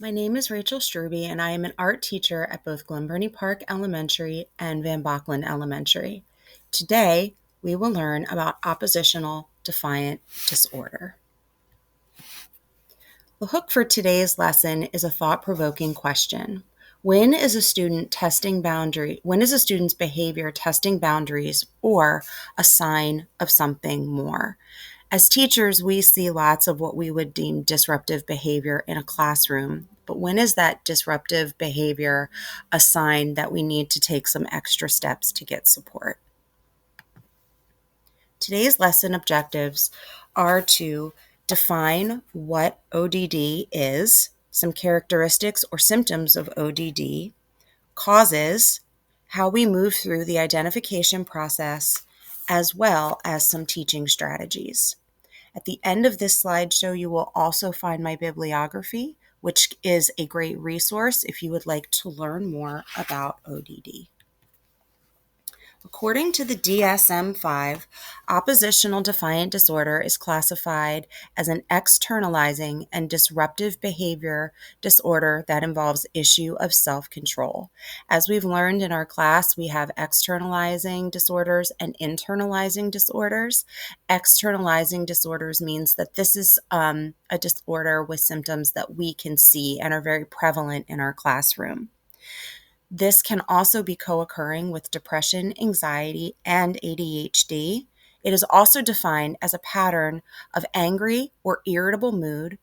My name is Rachel Struby, and I am an art teacher at both Glen Burnie Park Elementary and Van Bachlen Elementary. Today, we will learn about oppositional defiant disorder. The hook for today's lesson is a thought-provoking question. When is a student's behavior testing boundaries or a sign of something more? As teachers, we see lots of what we would deem disruptive behavior in a classroom. But when is that disruptive behavior a sign that we need to take some extra steps to get support? Today's lesson objectives are to define what ODD is, some characteristics or symptoms of ODD, causes, how we move through the identification process, as well as some teaching strategies. At the end of this slideshow, you will also find my bibliography, which is a great resource if you would like to learn more about ODD. According to the DSM-5, oppositional defiant disorder is classified as an externalizing and disruptive behavior disorder that involves issue of self-control. As we've learned in our class, we have externalizing disorders and internalizing disorders. Externalizing disorders means that this is a disorder with symptoms that we can see and are very prevalent in our classroom. This can also be co-occurring with depression, anxiety, and ADHD. It is also defined as a pattern of angry or irritable mood,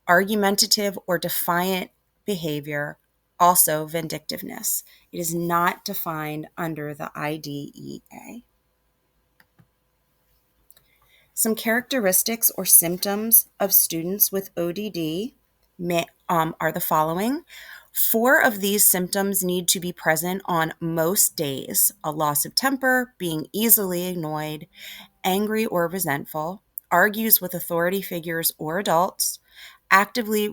argumentative or defiant behavior, also vindictiveness. It is not defined under the IDEA. Some characteristics or symptoms of students with ODD are the following. 4 of these symptoms need to be present on most days: a loss of temper, being easily annoyed, angry or resentful, argues with authority figures or adults, actively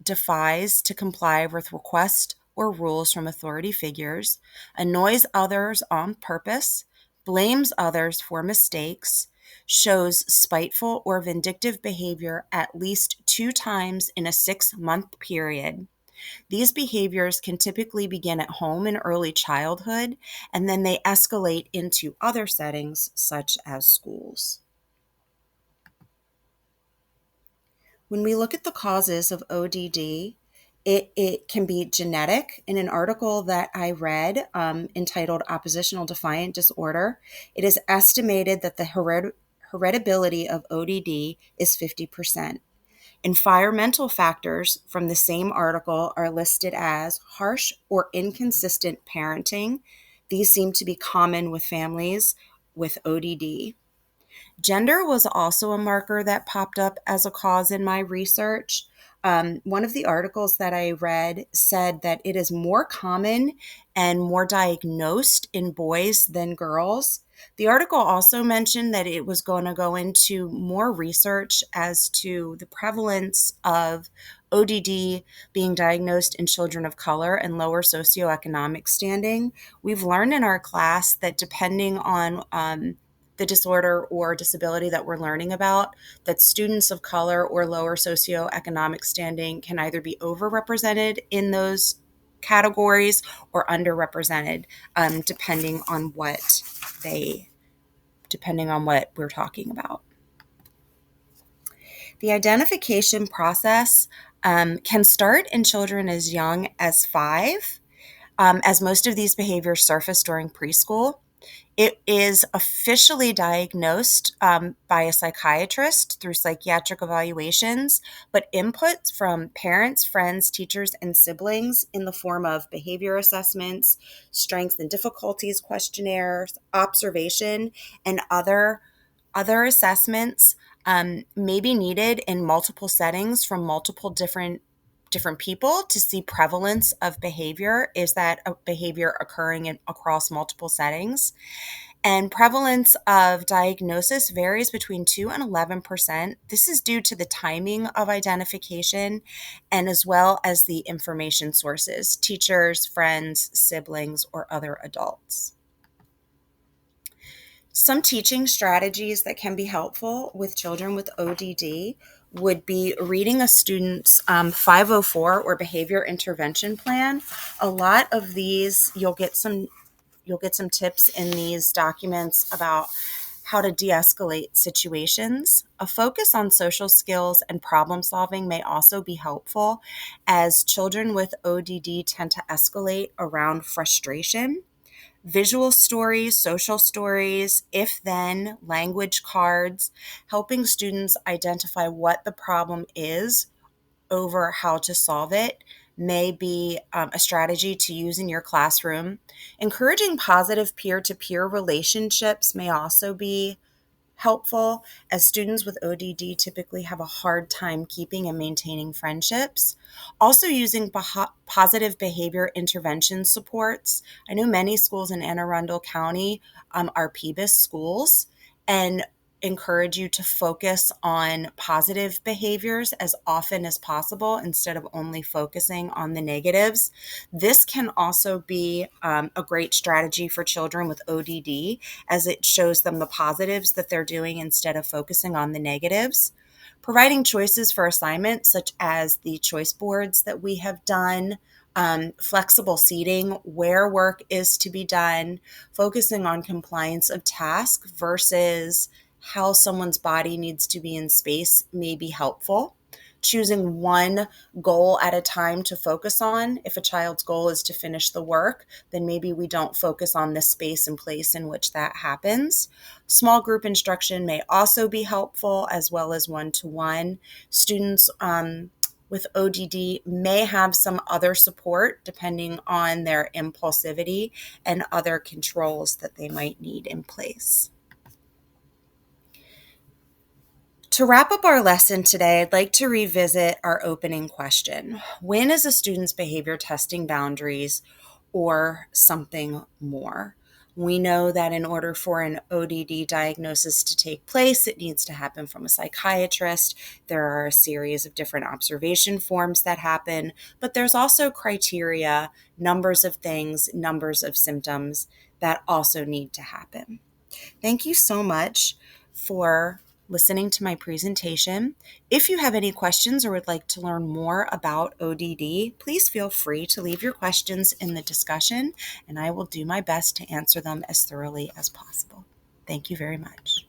defies to comply with requests or rules from authority figures, annoys others on purpose, blames others for mistakes, shows spiteful or vindictive behavior at least 2 times in a 6-month period. These behaviors can typically begin at home in early childhood, and then they escalate into other settings such as schools. When we look at the causes of ODD, it can be genetic. In an article that I read entitled Oppositional Defiant Disorder, it is estimated that the heritability of ODD is 50%. Environmental factors from the same article are listed as harsh or inconsistent parenting. These seem to be common with families with ODD. Gender was also a marker that popped up as a cause in my research. One of the articles that I read said that it is more common and more diagnosed in boys than girls. The article also mentioned that it was going to go into more research as to the prevalence of ODD being diagnosed in children of color and lower socioeconomic standing. We've learned in our class that depending on the disorder or disability that we're learning about, that students of color or lower socioeconomic standing can either be overrepresented in those categories or underrepresented, depending on what we're talking about. The identification process can start in children as young as 5, as most of these behaviors surface during preschool. It is officially diagnosed by a psychiatrist through psychiatric evaluations, but input from parents, friends, teachers, and siblings in the form of behavior assessments, strengths and difficulties questionnaires, observation, and other assessments may be needed in multiple settings from multiple different people to see prevalence of behavior. Is that a behavior occurring across multiple settings? And prevalence of diagnosis varies between 2 and 11%. This is due to the timing of identification and as well as the information sources: teachers, friends, siblings, or other adults. Some teaching strategies that can be helpful with children with ODD would be reading a student's 504 or behavior intervention plan. A lot of these, you'll get some tips in these documents about how to de-escalate situations. A focus on social skills and problem solving may also be helpful, as children with ODD tend to escalate around frustration. Visual stories, social stories, if then, language cards, helping students identify what the problem is over how to solve it may be a strategy to use in your classroom. Encouraging positive peer to peer relationships may also be helpful, as students with ODD typically have a hard time keeping and maintaining friendships. Also, using positive behavior intervention supports. I know many schools in Anne Arundel County are PBIS schools, and encourage you to focus on positive behaviors as often as possible instead of only focusing on the negatives. This can also be a great strategy for children with ODD, as it shows them the positives that they're doing instead of focusing on the negatives. Providing choices for assignments, such as the choice boards that we have done, flexible seating, where work is to be done, focusing on compliance of task versus how someone's body needs to be in space may be helpful. Choosing one goal at a time to focus on. If a child's goal is to finish the work, then maybe we don't focus on the space and place in which that happens. Small group instruction may also be helpful, as well as one-to-one. Students with ODD may have some other support depending on their impulsivity and other controls that they might need in place. To wrap up our lesson today, I'd like to revisit our opening question. When is a student's behavior testing boundaries or something more? We know that in order for an ODD diagnosis to take place, it needs to happen from a psychiatrist. There are a series of different observation forms that happen, but there's also criteria, numbers of things, numbers of symptoms that also need to happen. Thank you so much for listening to my presentation. If you have any questions or would like to learn more about ODD, please feel free to leave your questions in the discussion, and I will do my best to answer them as thoroughly as possible. Thank you very much.